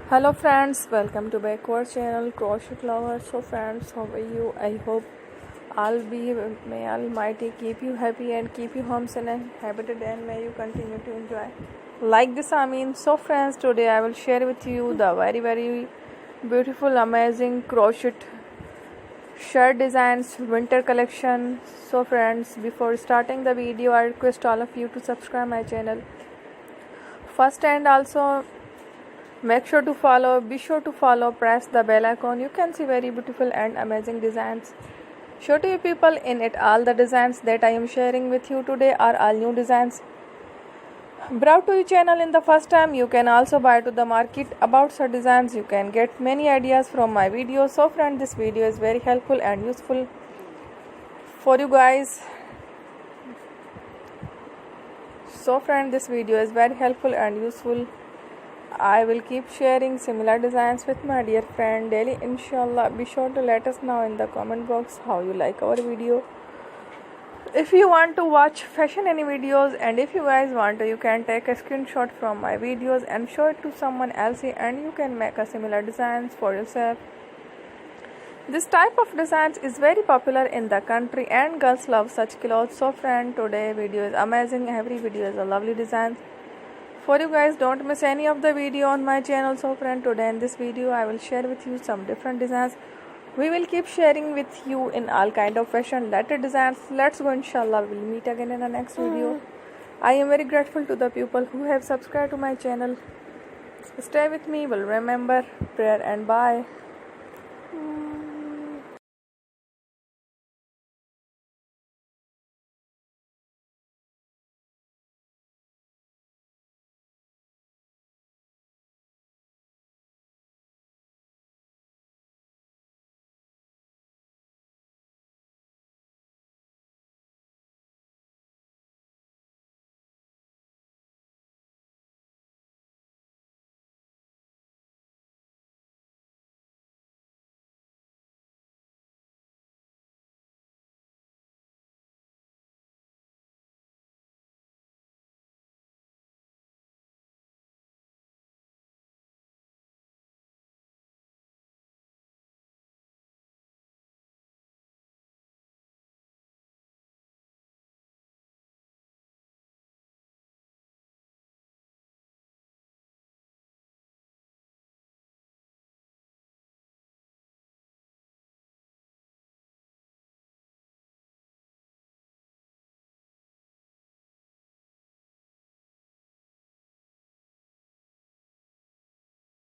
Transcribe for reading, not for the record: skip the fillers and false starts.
Hello friends, welcome to back our channel Crochet Lovers. So friends, how are you? I hope may Almighty keep you happy and keep you home safe and habited, and may you continue to enjoy. Like this, I mean. So friends, today I will share with you the very beautiful, amazing crochet shirt designs winter collection. So friends, before starting the video, I request all of you to subscribe my channel first, and also be sure to follow, press the bell icon. You can see very beautiful and amazing designs. Show to you people in it. All the designs that I am sharing with you today are all new designs. Brought to your channel in the first time. You can also buy to the market about such designs. You can get many ideas from my videos. So friend, this video is very helpful and useful for you guys. So friend, this video is very helpful and useful. I will keep sharing similar designs with my dear friend daily, inshallah. Be sure to let us know in the comment box how you like our video. If you want to watch fashion any videos, and if you guys want to, you can take a screenshot from my videos and show it to someone else, and you can make a similar designs for yourself. This type of designs is very popular in the country and girls love such clothes. So friend, today video is amazing. Every video is a lovely design for you guys. Don't miss any of the video on my channel. So friend, today in this video I will share with you some different designs. We will keep sharing with you in all kind of fashion related designs. Let's go, inshallah. We will meet again in the next video. I am very grateful to the people who have subscribed to my channel. Stay with me. Will remember prayer and bye.